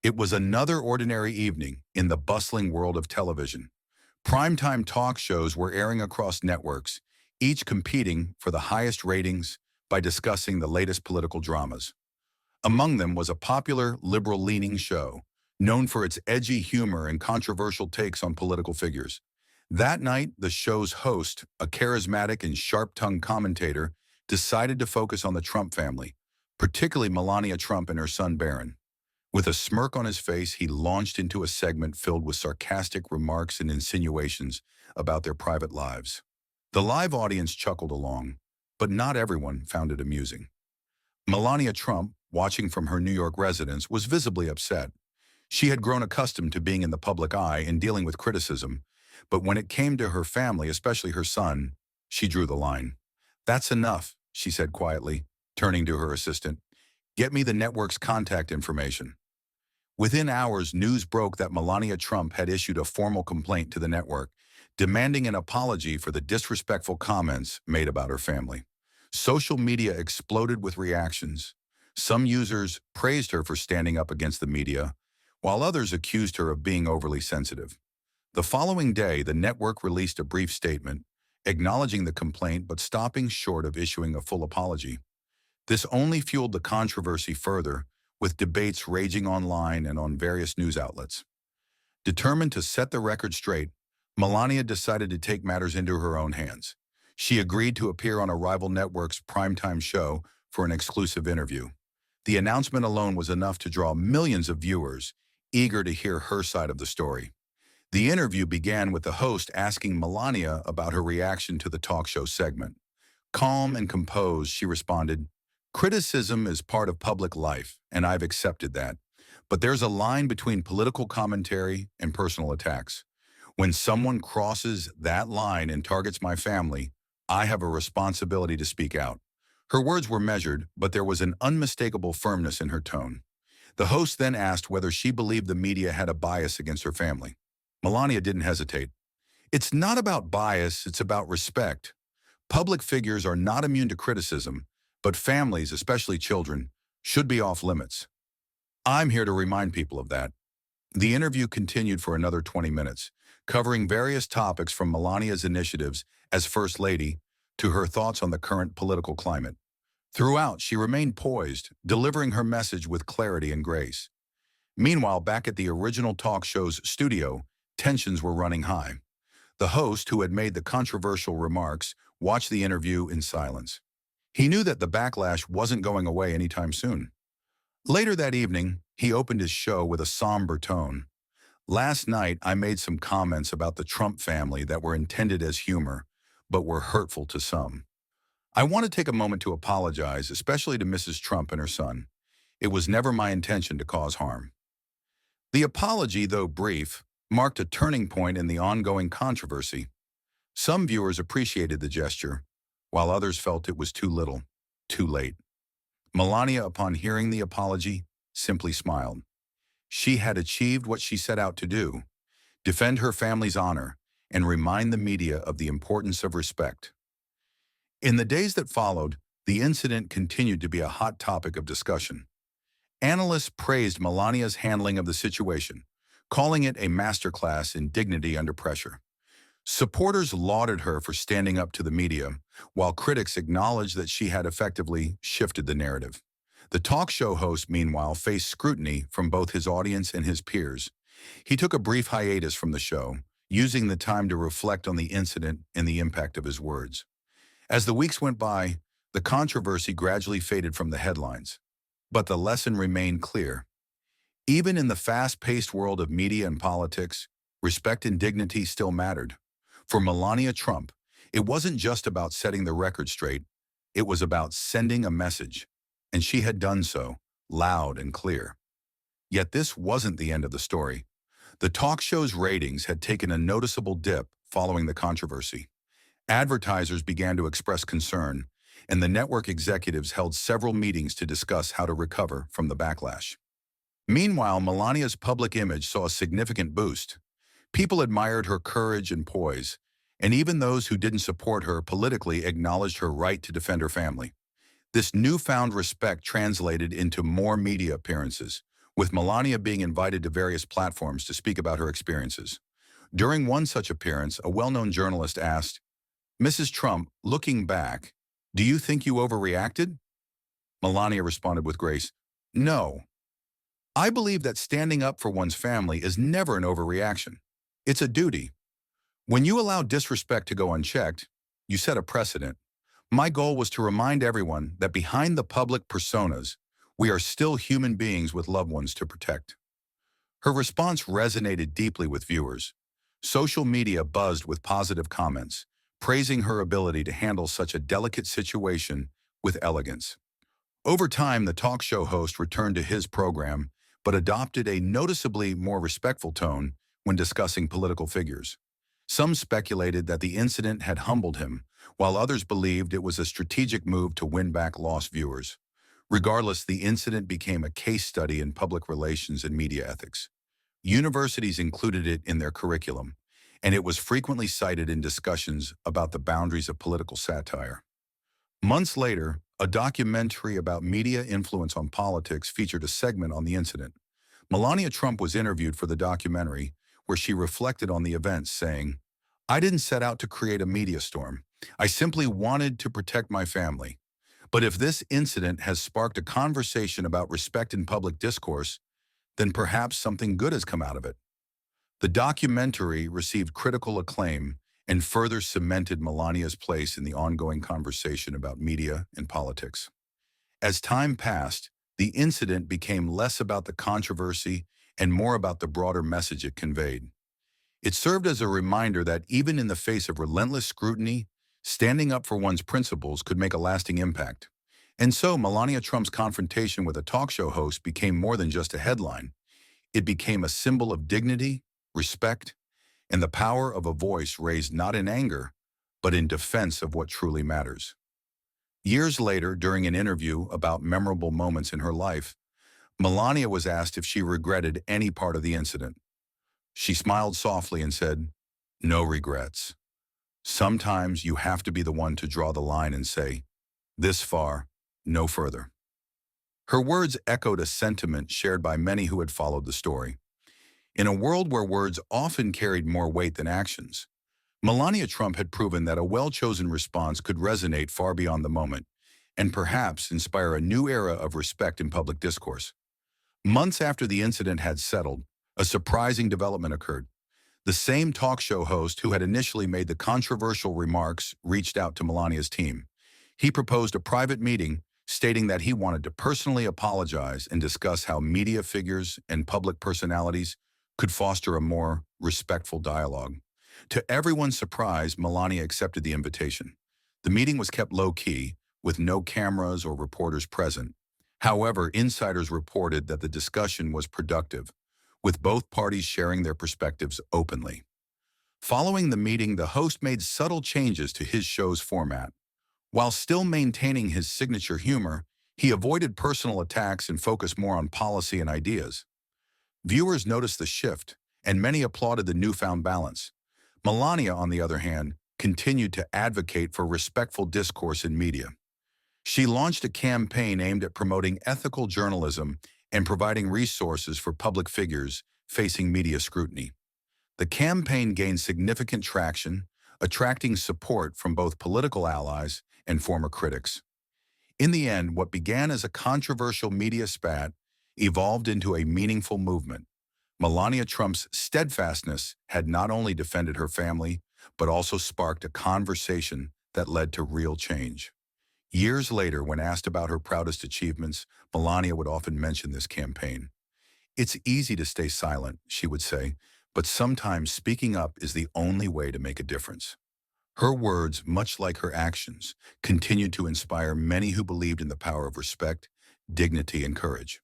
It was another ordinary evening in the bustling world of television. Primetime talk shows were airing across networks, each competing for the highest ratings by discussing the latest political dramas. Among them was a popular liberal-leaning show, known for its edgy humor and controversial takes on political figures. That night, the show's host, a charismatic and sharp-tongued commentator, decided to focus on the Trump family, particularly Melania Trump and her son Barron. With a smirk on his face, he launched into a segment filled with sarcastic remarks and insinuations about their private lives. The live audience chuckled along, but not everyone found it amusing. Melania Trump, watching from her New York residence, was visibly upset. She had grown accustomed to being in the public eye and dealing with criticism, but when it came to her family, especially her son, she drew the line. "That's enough," she said quietly, turning to her assistant. "Get me the network's contact information." Within hours, news broke that Melania Trump had issued a formal complaint to the network, demanding an apology for the disrespectful comments made about her family. Social media exploded with reactions. Some users praised her for standing up against the media, while others accused her of being overly sensitive. The following day, the network released a brief statement, acknowledging the complaint but stopping short of issuing a full apology. This only fueled the controversy further, with debates raging online and on various news outlets. Determined to set the record straight, Melania decided to take matters into her own hands. She agreed to appear on a rival network's primetime show for an exclusive interview. The announcement alone was enough to draw millions of viewers, eager to hear her side of the story. The interview began with the host asking Melania about her reaction to the talk show segment. Calm and composed, she responded, "Criticism is part of public life, and I've accepted that. But there's a line between political commentary and personal attacks. When someone crosses that line and targets my family, I have a responsibility to speak out." Her words were measured, but there was an unmistakable firmness in her tone. The host then asked whether she believed the media had a bias against her family. Melania didn't hesitate. "It's not about bias, it's about respect. Public figures are not immune to criticism, but families, especially children, should be off limits. I'm here to remind people of that." The interview continued for another 20 minutes, covering various topics from Melania's initiatives as First Lady to her thoughts on the current political climate. Throughout, she remained poised, delivering her message with clarity and grace. Meanwhile, back at the original talk show's studio, tensions were running high. The host, who had made the controversial remarks, watched the interview in silence. He knew that the backlash wasn't going away anytime soon. Later that evening, he opened his show with a somber tone. "Last night, I made some comments about the Trump family that were intended as humor, but were hurtful to some. I want to take a moment to apologize, especially to Mrs. Trump and her son. It was never my intention to cause harm." The apology, though brief, marked a turning point in the ongoing controversy. Some viewers appreciated the gesture, while others felt it was too little, too late. Melania, upon hearing the apology, simply smiled. She had achieved what she set out to do: defend her family's honor and remind the media of the importance of respect. In the days that followed, the incident continued to be a hot topic of discussion. Analysts praised Melania's handling of the situation, calling it a masterclass in dignity under pressure. Supporters lauded her for standing up to the media, while critics acknowledged that she had effectively shifted the narrative. The talk show host, meanwhile, faced scrutiny from both his audience and his peers. He took a brief hiatus from the show, using the time to reflect on the incident and the impact of his words. As the weeks went by, the controversy gradually faded from the headlines. But the lesson remained clear. Even in the fast-paced world of media and politics, respect and dignity still mattered. For Melania Trump, it wasn't just about setting the record straight, it was about sending a message, and she had done so, loud and clear. Yet this wasn't the end of the story. The talk show's ratings had taken a noticeable dip following the controversy. Advertisers began to express concern, and the network executives held several meetings to discuss how to recover from the backlash. Meanwhile, Melania's public image saw a significant boost. People admired her courage and poise, and even those who didn't support her politically acknowledged her right to defend her family. This newfound respect translated into more media appearances, with Melania being invited to various platforms to speak about her experiences. During one such appearance, a well-known journalist asked, "Mrs. Trump, looking back, do you think you overreacted?" Melania responded with grace, "No. I believe that standing up for one's family is never an overreaction. It's a duty. When you allow disrespect to go unchecked, you set a precedent. My goal was to remind everyone that behind the public personas, we are still human beings with loved ones to protect." Her response resonated deeply with viewers. Social media buzzed with positive comments, praising her ability to handle such a delicate situation with elegance. Over time, the talk show host returned to his program, but adopted a noticeably more respectful tone when discussing political figures. Some speculated that the incident had humbled him, while others believed it was a strategic move to win back lost viewers. Regardless, the incident became a case study in public relations and media ethics. Universities included it in their curriculum, and it was frequently cited in discussions about the boundaries of political satire. Months later, a documentary about media influence on politics featured a segment on the incident. Melania Trump was interviewed for the documentary, where she reflected on the events, saying, "I didn't set out to create a media storm. I simply wanted to protect my family. But if this incident has sparked a conversation about respect in public discourse, then perhaps something good has come out of it." The documentary received critical acclaim and further cemented Melania's place in the ongoing conversation about media and politics. As time passed, the incident became less about the controversy and more about the broader message it conveyed. It served as a reminder that even in the face of relentless scrutiny, standing up for one's principles could make a lasting impact. And so, Melania Trump's confrontation with a talk show host became more than just a headline. It became a symbol of dignity, respect, and the power of a voice raised not in anger, but in defense of what truly matters. Years later, during an interview about memorable moments in her life, Melania was asked if she regretted any part of the incident. She smiled softly and said, "No regrets. Sometimes you have to be the one to draw the line and say, 'This far, no further.'" Her words echoed a sentiment shared by many who had followed the story. In a world where words often carried more weight than actions, Melania Trump had proven that a well-chosen response could resonate far beyond the moment and perhaps inspire a new era of respect in public discourse. Months after the incident had settled, a surprising development occurred. The same talk show host who had initially made the controversial remarks reached out to Melania's team. He proposed a private meeting, stating that he wanted to personally apologize and discuss how media figures and public personalities could foster a more respectful dialogue. To everyone's surprise, Melania accepted the invitation. The meeting was kept low-key, with no cameras or reporters present. However, insiders reported that the discussion was productive, with both parties sharing their perspectives openly. Following the meeting, the host made subtle changes to his show's format. While still maintaining his signature humor, he avoided personal attacks and focused more on policy and ideas. Viewers noticed the shift, and many applauded the newfound balance. Melania, on the other hand, continued to advocate for respectful discourse in media. She launched a campaign aimed at promoting ethical journalism and providing resources for public figures facing media scrutiny. The campaign gained significant traction, attracting support from both political allies and former critics. In the end, what began as a controversial media spat evolved into a meaningful movement. Melania Trump's steadfastness had not only defended her family, but also sparked a conversation that led to real change. Years later, when asked about her proudest achievements, Melania would often mention this campaign. "It's easy to stay silent," she would say, "but sometimes speaking up is the only way to make a difference." Her words, much like her actions, continued to inspire many who believed in the power of respect, dignity, and courage.